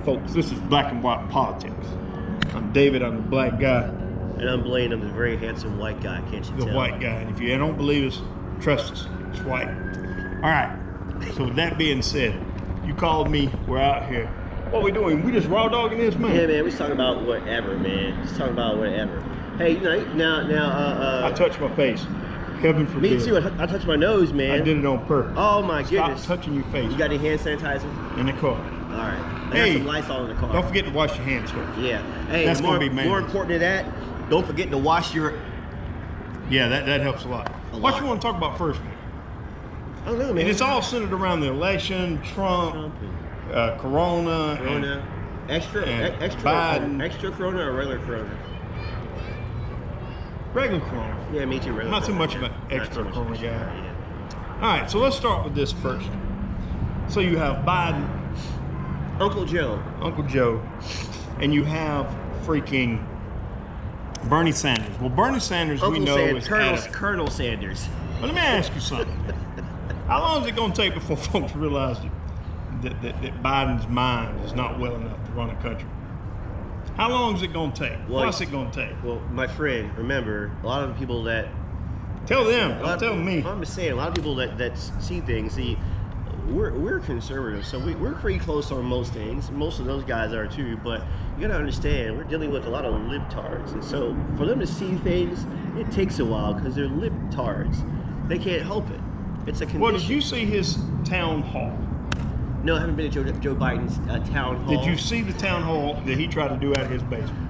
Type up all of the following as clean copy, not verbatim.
folks. This is Black and White Politics. I'm David, I'm the black guy. And I'm Blaine, I'm the very handsome white guy, can't you tell? The white guy. And if you don't believe us, trust us, it's white. All right, so with that being said, you called me, we're out here. What we doing? We just raw dogging this, man? Yeah, man, we just talking about whatever, man. Just talking about whatever. Hey, you know, now, I touched my face. Heaven forbid. Me too, I touched my nose, man. I did it on purpose. Oh my goodness. Stop touching your face. You got any hand sanitizer? In the car. All right. I Hey, got some Lysol in the car. Don't forget to wash your hands first. Yeah. Hey, that's more, gonna be more important than that, don't forget to wash your... Yeah, that helps a lot. What you want to talk about first, man? I don't know, man. And it's all centered around the election, Trump, Corona, Corona. Extra Biden. Extra Corona or regular Corona? Regular Corona. Yeah, me too. Regular Not too Corona, much of an yeah. extra Not too Corona much guy. Yeah. All right, so let's start with this first. So you have Biden, Uncle Joe, and you have freaking Bernie Sanders. Well, Bernie Sanders, we know is Colonel Sanders. Well, let me ask you something. How long is it going to take before folks realize that Biden's mind is not well enough to run a country? How long is it going to take? Well, What's it going to take? Well, my friend, remember, a lot of the people that... Tell them, don't tell me. I'm just saying, a lot of people that see things, we're conservative, so we're pretty close on most things. Most of those guys are too, but you gotta understand, we're dealing with a lot of libtards. And so for them to see things, it takes a while because they're libtards. They can't help it. It's a condition. Well, did you see his town hall? No, I haven't been to Joe Biden's town hall. Did you see the town hall that he tried to do out of his basement?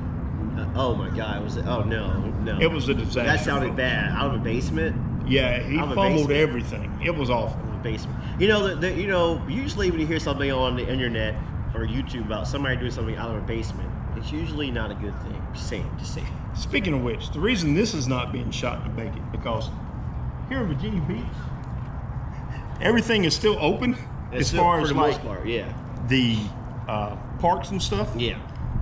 Oh my God! No. It was a disaster. That sounded bad. Out of a basement. Yeah, he fumbled everything. It was awful. Basement. You know, usually when you hear something on the internet or YouTube about somebody doing something out of a basement, it's usually not a good thing. Just saying. Speaking of which, the reason this is not being shot in Bacon because here in Virginia Beach, everything is still open as far as most part, yeah. The parks and stuff. Yeah.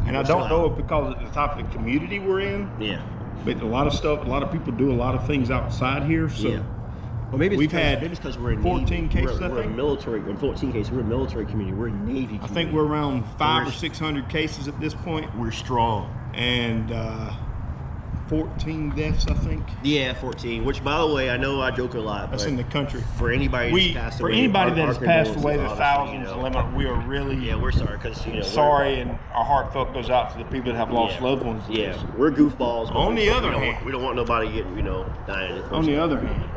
And I don't know if because of the type of community we're in. Yeah. But a lot of people do a lot of things outside here. So. Yeah. Well, maybe we've had because we're in 14 cases. We're a military. In 14 cases, we're a military community. We're a Navy community. I think we're around 500 or 600 cases at this point. We're strong. And 14 deaths, I think. Yeah, 14. Which, by the way, I know I joke a lot. That's in the country. For anybody that's passed away, that has passed away, the thousands, we are really. Yeah, we're sorry because sorry, and our heartfelt goes out to the people that have lost loved ones. Yeah, we're goofballs. On the other hand, we don't want nobody getting dying. On the other hand.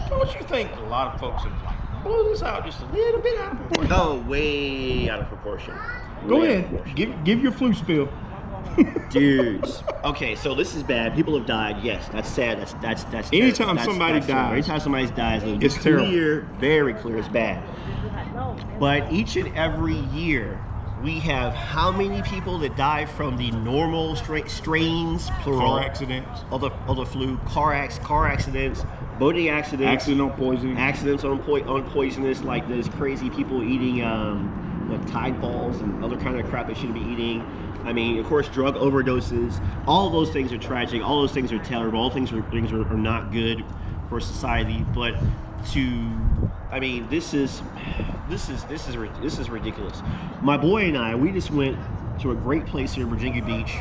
Don't you think a lot of folks have blew this out just a little bit out of proportion? Oh, way out of proportion. Go ahead. Give your flu spill. Dudes. Okay, so this is bad. People have died. Yes, that's sad. That's anytime somebody dies. Anytime somebody dies, it's terrible. Clear, very clear, it's bad. But each and every year, we have how many people that die from the normal strains, plural, car accidents of the flu, car accidents, boating accidents, accidental poisoning, accidents on poisonous, like those crazy people eating like Tide balls and other kind of crap they shouldn't be eating. I mean, of course, drug overdoses. All of those things are tragic. All those things are terrible. All things are not good for society. But I mean, this is ridiculous. My boy and I, we just went to a great place here in Virginia Beach.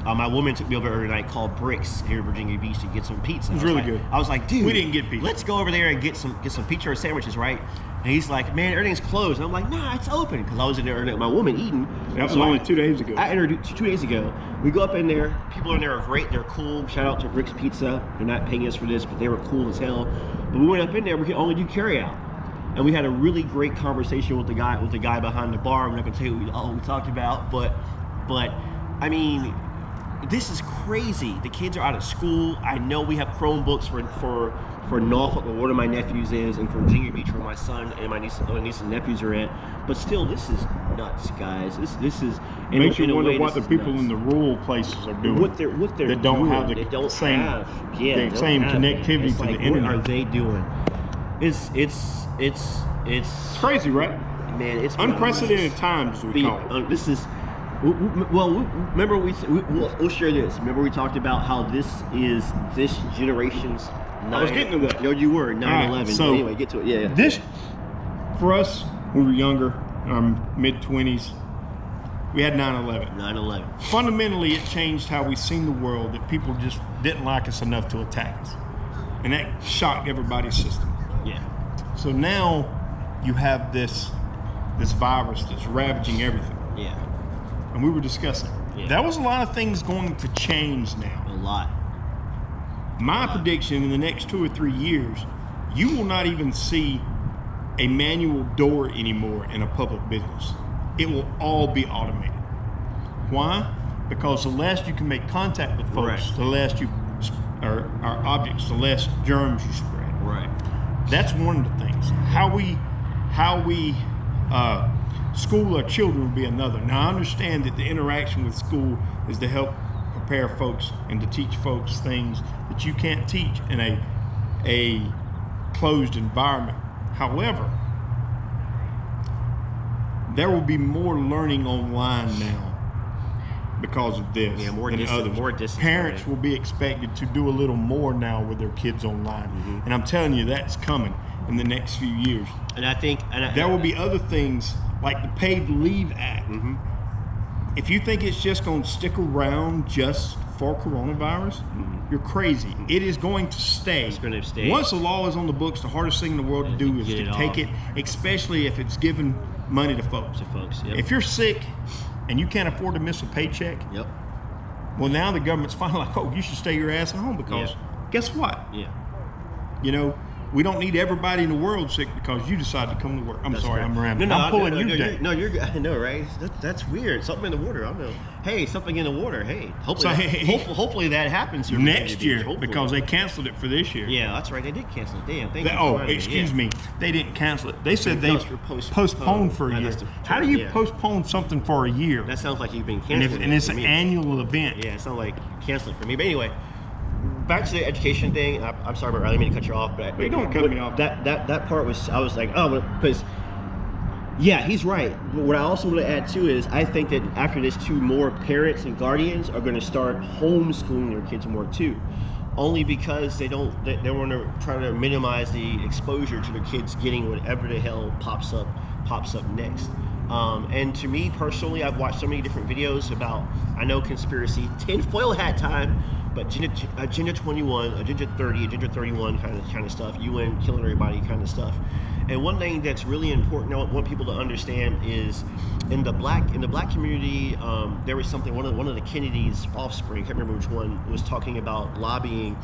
My woman took me over every night called Bricks here in Virginia Beach to get some pizza. It was really good. I was like, dude, we didn't get pizza. Let's go over there and get some pizza or sandwiches, right? And he's like, man, everything's closed. And I'm like, nah, it's open. Because I was in there with my woman eating. That was only 2 days ago. I entered 2 days ago. We go up in there. People in there are great. They're cool. Shout out to Bricks Pizza. They're not paying us for this, but they were cool as hell. But we went up in there. We could only do carry out. And we had a really great conversation with the guy behind the bar. I'm not gonna tell you all we talked about, but I mean, this is crazy. The kids are out of school. I know we have Chromebooks for Norfolk, where one of my nephews is, and for Virginia Beach, where my son and my niece and nephews are at. But still, this is nuts, guys. This is. Makes you wonder what the people in the rural places are doing. What they're that don't doing. have the same connectivity to the internet. What are they doing? It's crazy, right? Man, it's unprecedented times. We call it. This is. Well, remember we'll share this. Remember we talked about how this is this generation's. I was getting to that. Yo, you were 9/11. Right, so anyway, get to it. Yeah. This, for us, when we were younger, our mid-20s, We had 9/11. 9/11. Fundamentally, it changed how we seen the world, that people just didn't like us enough to attack us. And that shocked everybody's system. Yeah. So now you have this virus that's ravaging everything. Yeah. And we were discussing. Yeah. That was a lot of things going to change now. A lot. My prediction in the next 2 or 3 years, you will not even see a manual door anymore in a public business. It will all be automated. Why? Because the less you can make contact with folks, Right. the less you, or objects, the less germs you spread. Right. That's one of the things. How we school our children will be another. Now I understand that the interaction with school is to help prepare folks and to teach folks things that you can't teach in a closed environment. However, there will be more learning online now because of this. Yeah, more than distance. others. More distance. Parents will be expected to do a little more now with their kids online, and I'm telling you, that's coming in the next few years. And I think There will be other things like the Paid Leave Act. If you think it's just going to stick around just for coronavirus, you're crazy. It is going to stay. It's going to stay. Once the law is on the books, the hardest thing in the world to do is get to it take off. it, especially if it's giving money to folks. to folks. Yep. If you're sick and you can't afford to miss a paycheck, Yep. well, now the government's finally like, oh, you should stay your ass at home because Yeah. guess what? Yeah. You know, we don't need everybody in the world sick because you decided to come to work. I'm That's sorry, correct. I'm rambling. No, I'm pulling you you're, down. no, you're good. I know, right? That's weird. Something in the water. I don't know. Hey, something in the water. Hey, hopefully, hopefully that happens here Next year, hopefully. because they canceled it for this year. Yeah, that's right. They did cancel it. Damn. Thank you. Oh, for reminding excuse me. me. They didn't cancel it. They said they No, it's for postponed for a Yeah, year. that's the How do term, you yeah. postpone something for a year? That sounds like you've been and, canceling. and it's for an me. annual event. Yeah, it sounds like canceling for me. But anyway, back to the education thing. I'm sorry, but I didn't mean to cut you off. But Hey, don't cut me off. That part was, I was like, oh, because yeah, he's right. But what I also want to add too is I think that after this too, more parents and guardians are going to start homeschooling their kids more too, only because they want to try to minimize the exposure to their kids getting whatever the hell pops up next. And to me personally, I've watched so many different videos about, I know conspiracy, tinfoil hat time, but Agenda 21, Agenda 30, Agenda 31 kind of stuff, UN killing everybody kind of stuff. And one thing that's really important, I want people to understand, is in the black community, there was something, one of the Kennedy's offspring, I can't remember which one, was talking about lobbying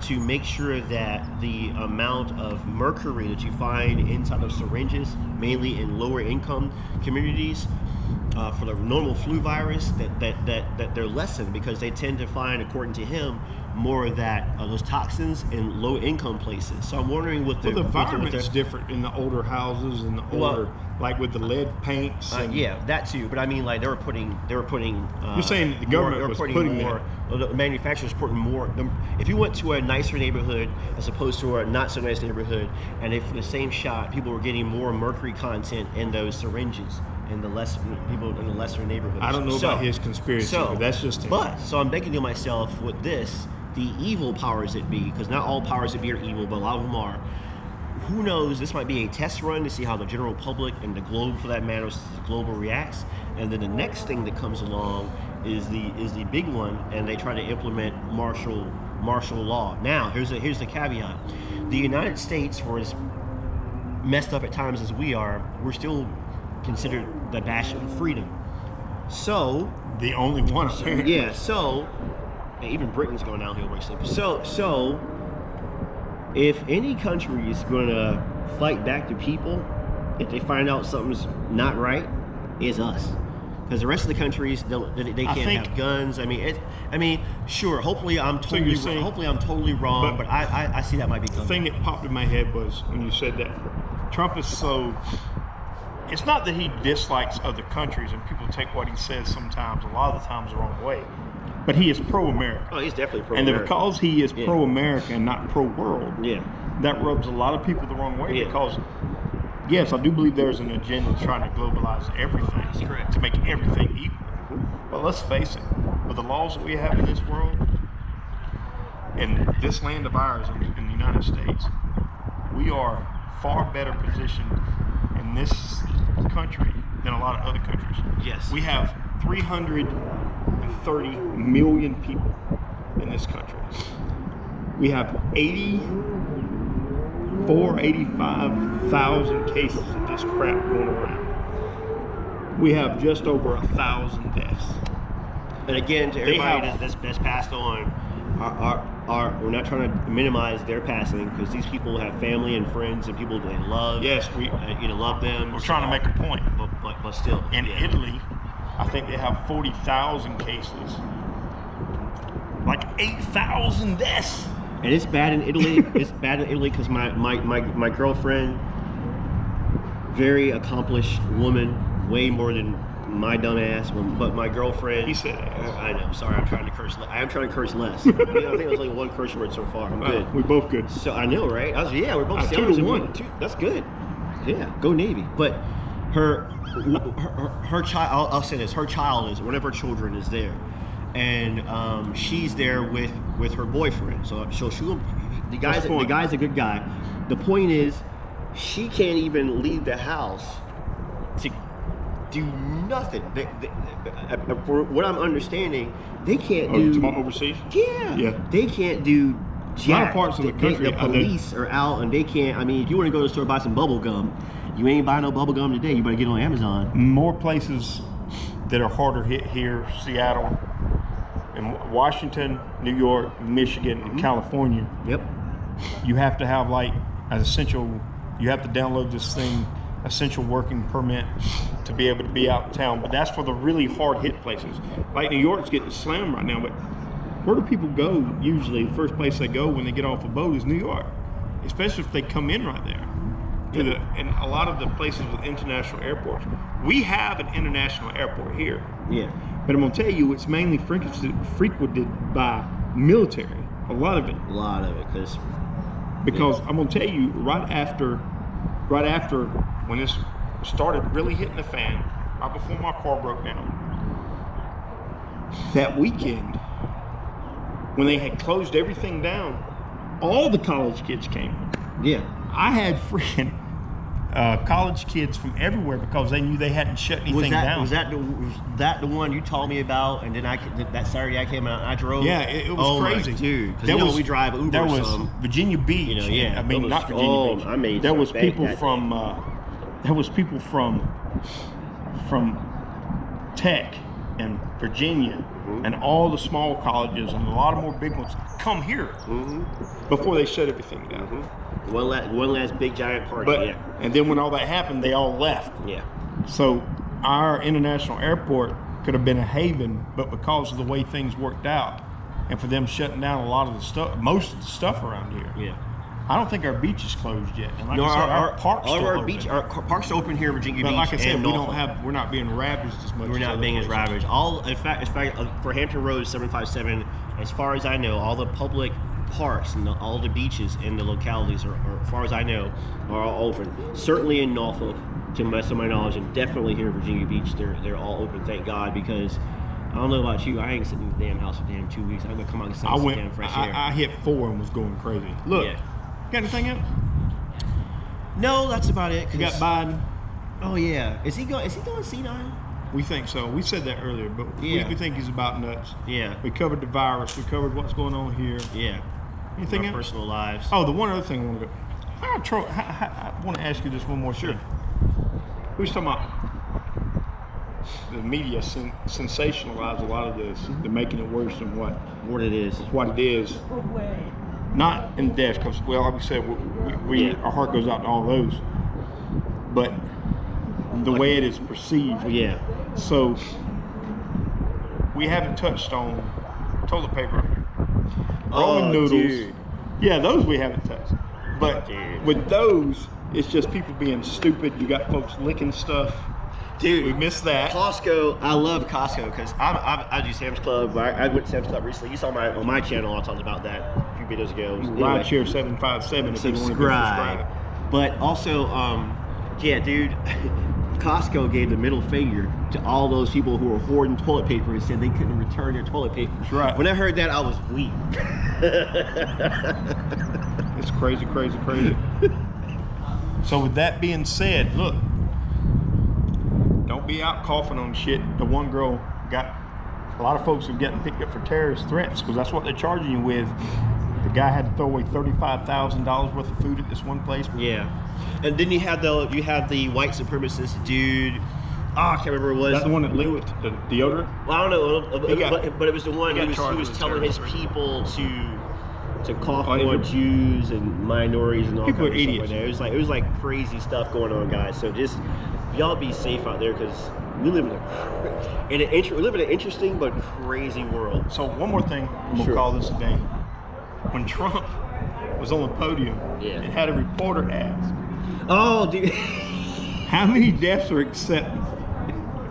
to make sure that the amount of mercury that you find inside of syringes, mainly in lower income communities, for the normal flu virus, that they're lessened, because they tend to find, according to him, more of that those toxins in low income places. So I'm wondering what the environment's different in the older houses and the older, like with the lead paints. Yeah, that too. But I mean, like they were putting. You're saying that the government was putting more. The manufacturers putting more. If you went to a nicer neighborhood as opposed to a not so nice neighborhood, and if for the same shot, people were getting more mercury content in those syringes, and the less people in the lesser neighborhoods. I don't know about his conspiracy, but that's just him. But so I'm thinking to myself, with this, the evil powers that be, because not all powers that be are evil, but a lot of them are. Who knows? This might be a test run to see how the general public and the globe, for that matter, the global reacts. And then the next thing that comes along is the big one, and they try to implement martial law. Now, here's the caveat: the United States, for as messed up at times as we are, we're still considered the bastion of freedom. So the only one, apparently. Yeah. So even Britain's going downhill recently. So if any country is going to fight back to people, if they find out something's not right, is us. Because the rest of the countries, they can't have guns. I mean, sure. Hopefully, I'm totally wrong. But I see that might be coming. The thing that popped in my head was when you said that Trump is so. It's not that he dislikes other countries, and people take what he says sometimes, a lot of the times, the wrong way. But he is pro-America. Oh, he's definitely pro-America. And because he is pro-America and not pro-world, that rubs a lot of people the wrong way. Because, yes, I do believe there's an agenda trying to globalize everything. That's correct. To make everything equal. But let's face it, with the laws that we have in this world, in this land of ours, in the United States, we are far better positioned in this country than a lot of other countries. Yes. We have 330 million people in this country. We have 85,000 cases of this crap going around. We have just over 1,000 deaths. And again, to everybody that's passed on, we're not trying to minimize their passing, because these people have family and friends and people they love. Yes, we love them. We're trying to make a point, but still, in Italy, I think they have 40,000 cases, like 8,000 deaths. And it's bad in Italy. It's bad in Italy because my girlfriend, very accomplished woman, way more than my dumb ass, but my girlfriend. He said ass. I know. Sorry, I'm trying to curse. I am trying to curse less. I think there's only one curse word so far. I'm good. We're both good. So I know, right? We're both 2-1. That's good. Yeah, go Navy. But her child. I'll say this. Her child is one of her children is there, and she's there with her boyfriend. So the guy's a good guy. The point is, she can't even leave the house to do nothing. For what I'm understanding, they can't do overseas. Yeah. They can't do jack. A lot of parts of the country. The police are out, and they can't. I mean, if you want to go to the store and buy some bubble gum, you ain't buying no bubble gum today. You better get on Amazon. More places that are harder hit here: Seattle, and Washington, New York, Michigan, and California. Yep. You have to have you have to download this thing, essential working permit, to be able to be out in town. But that's for the really hard hit places. Like New York's getting slammed right now, but where do people go usually? The first place they go when they get off a boat is New York, especially if they come in right there. And a lot of the places with international airports. We have an international airport here. Yeah. But I'm gonna tell you, it's mainly frequented by military. A lot of it, because I'm gonna tell you, right after when this started really hitting the fan, right before my car broke down, that weekend when they had closed everything down, all the college kids came. Yeah. I had freaking college kids from everywhere because they knew they hadn't shut anything down. Was that the one you told me about? And then that Saturday I came out and I drove. Yeah, it was crazy, dude. Because we drive Uber. There was Virginia Beach. Yeah. I mean, not Virginia Beach. I made there was people from. There was people from Tech and Virginia and all the small colleges and a lot of more big ones come here before they shut everything down. One last big giant party. And then when all that happened, they all left. Yeah. So our international airport could have been a haven, but because of the way things worked out, and for them shutting down a lot of the stuff, most of the stuff around here. Yeah. I don't think our beach is closed yet. And like no, I said, our parks all still our open. beach, our parks are open here in Virginia But Beach. like I said, and we're not being ravaged as much. We're not being as ravaged. In fact, for Hampton Road 757, as far as I know, all the public parks and all the beaches in the localities are, as far as I know, are all open. Certainly in Norfolk, to the best of my knowledge, and definitely here in Virginia Beach, they're all open. Thank God, because I don't know about you, I ain't sitting in the damn house for damn 2 weeks. I'm gonna come out and some damn fresh air. I hit 4 and was going crazy. Look, got anything else? No, that's about it. You got Biden. Oh yeah, is he going senile? We think so. We said that earlier, but we think he's about nuts. Yeah. We covered the virus. We covered what's going on here. Yeah. Anything else? Personal lives. Oh, the one other thing I want to go. I want to ask you this one more. Sure. We was talking about the media sensationalized a lot of this. They're making it worse than what it is. What it is. Not in death, because like we said, our heart goes out to all those. But the way it is perceived. Yeah. So we haven't touched on toilet paper, ramen noodles. Dude. Yeah, those we haven't touched. But with those, it's just people being stupid. You got folks licking stuff. Dude, we missed that. Costco, I love Costco because I do Sam's Club. I went to Sam's Club recently. You saw on my channel, I talked about that a few videos ago. Rideshare 757 if you want to subscribe. But also, yeah, dude, Costco gave the middle finger to all those people who were hoarding toilet paper and said they couldn't return their toilet paper. That's right. When I heard that, I was weak. It's crazy, crazy, crazy. So with that being said, look, Don't be out coughing on shit. The one girl got, a lot of folks are getting picked up for terrorist threats because that's what they're charging you with. The guy had to throw away $35,000 worth of food at this one place. Yeah. And then you have the white supremacist dude. I can't remember what it was. That's the one that linked the deodorant? Well, I don't know, but it was the one who was telling his people to cough on Jews and minorities and all kinds of stuff like that. It was like crazy stuff going on, guys. So just y'all be safe out there because we live in an interesting but crazy world. So one more thing, we'll call this a day. When Trump was on the podium, it had a reporter ask, "Oh, dude, how many deaths are accepted?"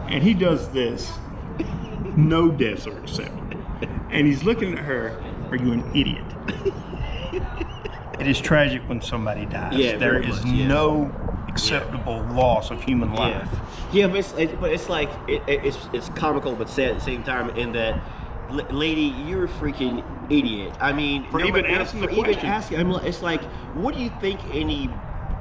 And he does this. No deaths are accepted. And he's looking at her. Are you an idiot? It is tragic when somebody dies. Yeah, there is no acceptable loss of human life. Yeah, but it's comical, but sad at the same time. In that, lady, you're a freaking idiot. I mean, even asking the question. It's like, what do you think any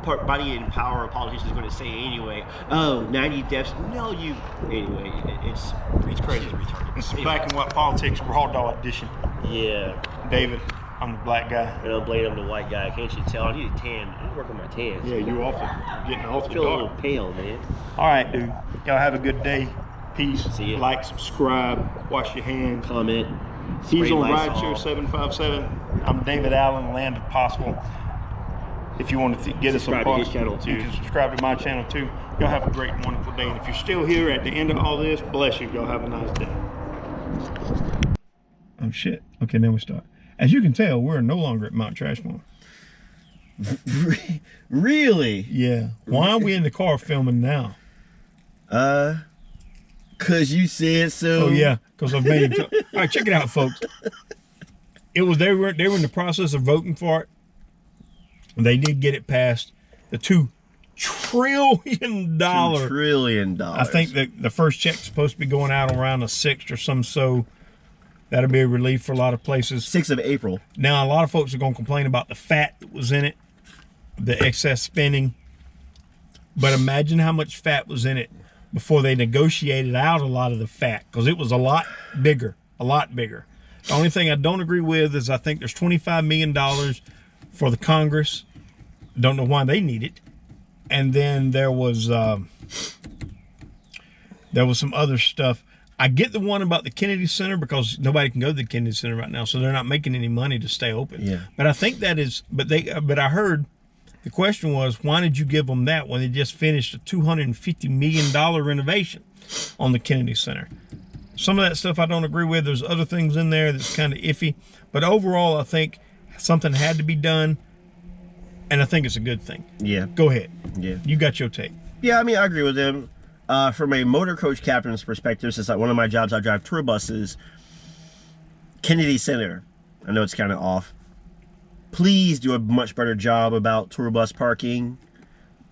body in power politician is going to say anyway? Oh, 90 deaths. No, you. Anyway, it's crazy. This is black and white politics, raw dog edition. Yeah. David, I'm the black guy. And I'm Blade, I'm the white guy. Can't you tell? I need a tan. I need to work on my tan. Yeah, you're getting awful. I feel a little pale, man. All right, dude. Y'all have a good day. Peace. See ya. Like, subscribe, wash your hands. Comment. He's on Rideshare 757. I'm David Allen, Land of Possible. If you want to get us on his channel too. You can subscribe to my channel too. Y'all have a great, wonderful day. And if you're still here at the end of all this, bless you. Y'all have a nice day. Oh shit. Okay, now we start. As you can tell, we're no longer at Mount Trashmore. Really? Yeah. Why are we in the car filming now? Cause you said so. Oh yeah, because I've made it. All right, check it out, folks. It was they were in the process of voting for it. They did get it passed. The $2 trillion. $2 trillion. I think that the first check's supposed to be going out around the 6th or some, so that'll be a relief for a lot of places. 6th of April. Now, a lot of folks are going to complain about the fat that was in it, the excess spending. But imagine how much fat was in it before they negotiated out a lot of the fat, because it was a lot bigger, a lot bigger. The only thing I don't agree with is I think there's $25 million for the Congress. Don't know why they need it. And then there was some other stuff. I get the one about the Kennedy Center because nobody can go to the Kennedy Center right now, so they're not making any money to stay open. Yeah. But I think that is, but I heard the question was, why did you give them that when they just finished a $250 million renovation on the Kennedy Center? Some of that stuff I don't agree with. There's other things in there that's kind of iffy. But overall, I think something had to be done, and I think it's a good thing. Yeah. Go ahead. Yeah. You got your take. Yeah, I mean, I agree with them. From a motor coach captain's perspective, since like one of my jobs, I drive tour buses. Kennedy Center, I know it's kind of off. Please do a much better job about tour bus parking.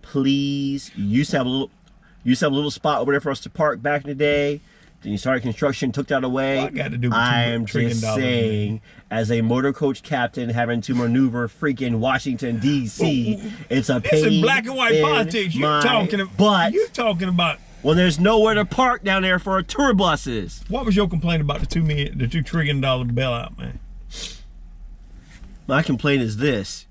Please. You used to have a little spot over there for us to park back in the day. Then you started construction, took that away. Well, I got to do with I am just saying, as a motor coach captain having to maneuver freaking Washington, D.C., it's a pain. It's in black and white politics. You're talking about. Well, there's nowhere to park down there for tour buses. What was your complaint about the $2 trillion bailout, man? My complaint is this: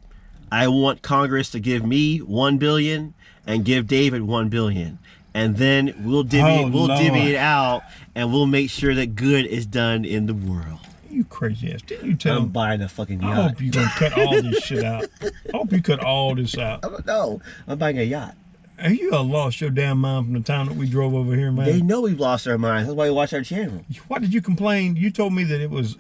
I want Congress to give me $1 billion and give David $1 billion. And then we'll divvy it out, and we'll make sure that good is done in the world. You crazy ass! Didn't you tell I'm him? buying a fucking yacht. I hope you're gonna cut all this shit out. I hope you cut all this out. I don't know. I'm buying a yacht. Hey, you have lost your damn mind from the time that we drove over here, man. They know we've lost our minds. That's why you watch our channel. Why did you complain? You told me that it was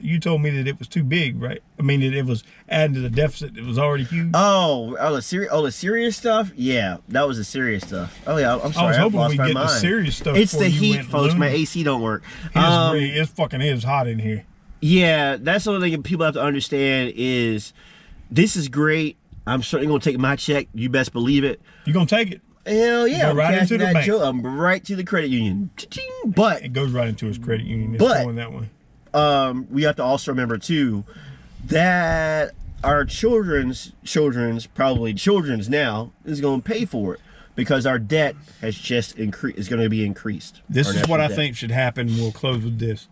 too big, right? I mean, that it was adding to the deficit. It was already huge. Oh, the serious stuff. Yeah, that was the serious stuff. Oh yeah, I'm sorry. I was hoping lost we my get mind. the serious stuff. It's the heat, folks. Lunar. My AC don't work. It's fucking hot in here. Yeah, that's the only thing people have to understand is this is great. I'm certainly gonna take my check. You best believe it. You gonna take it? Hell yeah! I'm right into the bank. I'm right to the credit union. But it goes right into his credit union. It's going that way. We have to also remember too that our children's now is going to pay for it. because our debt has just is going to be increased. This Our is what national I debt. think should happen. We'll close with this.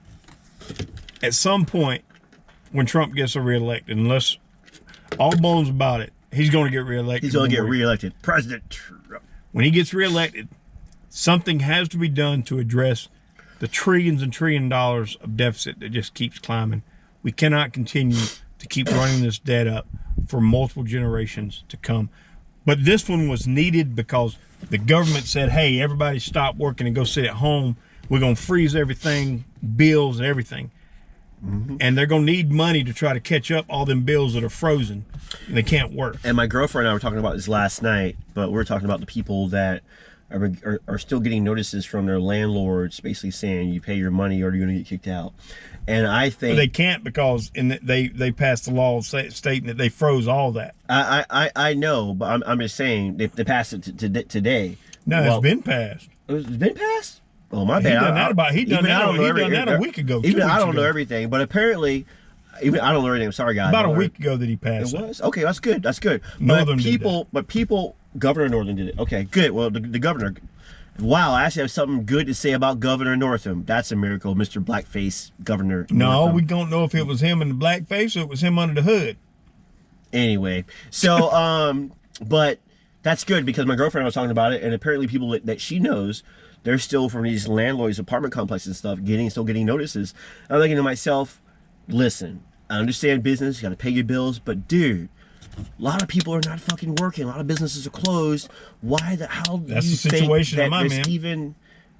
At some point, when Trump gets reelected, unless all bones about it, he's going to get reelected. He's going to get reelected. President Trump. When he gets reelected, something has to be done to address the trillions and trillion dollars of deficit that just keeps climbing. We cannot continue to keep running this debt up for multiple generations to come. But this one was needed because the government said, hey, everybody stop working and go sit at home. We're going to freeze everything, bills and everything. And they're going to need money to try to catch up all them bills that are frozen and they can't work. And my girlfriend and I were talking about this last night, but we're talking about the people that are still getting notices from their landlords basically saying you pay your money or you're going to get kicked out. And I think... But they can't because they passed the law stating that they froze all that. I know, but I'm just saying they passed it today. No, it's been passed. It's been passed? Oh, my bad. He done that a week ago. Even I don't know everything, but apparently... Even I don't know everything. I'm sorry, guys. About a week ago that he passed. It was? Okay, that's good. That's good. Northern Governor Northam did it. Okay, good. Well, the governor. Wow, I actually have something good to say about Governor Northam. That's a miracle, Mr. Blackface Governor Northam. We don't know if it was him in the blackface or it was him under the hood. Anyway, so but that's good because my girlfriend was talking about it, and apparently people that she knows, they're still from these landlords, apartment complexes and stuff, still getting notices. I'm thinking to myself, listen, I understand business, you got to pay your bills, but dude, a lot of people are not fucking working. A lot of businesses are closed. How do That's you the situation think that I'm there's in. Even,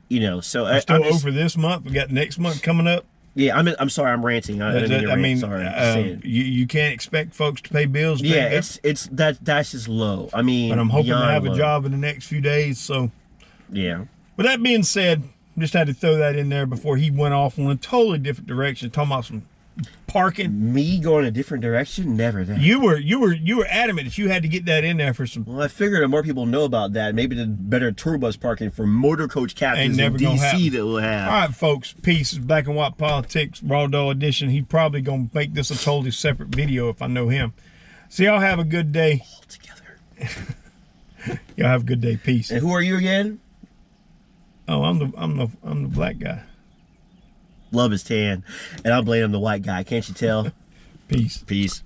you know, so I'm still over this month. We got next month coming up. Yeah, I'm sorry, I'm ranting. Sorry, you can't expect folks to pay bills. Yeah, that's just low. I mean, but I'm hoping to have a job in the next few days. So, yeah. With that being said, just had to throw that in there before he went off on a totally different direction, talking about some parking. Me going a different direction? Never that. You were adamant that you had to get that in there for some. Well, I figured the more people know about that, maybe the better tour bus parking for motor coach captains in DC that we'll have. All right, folks. Peace. It's Black and White Politics, Raw Dog Edition. He's probably gonna make this a totally separate video if I know him. So y'all have a good day. All together. Y'all have a good day. Peace. And who are you again? Oh, I'm the black guy. Love is tan, and I'm blaming the white guy. Can't you tell? Peace. Peace.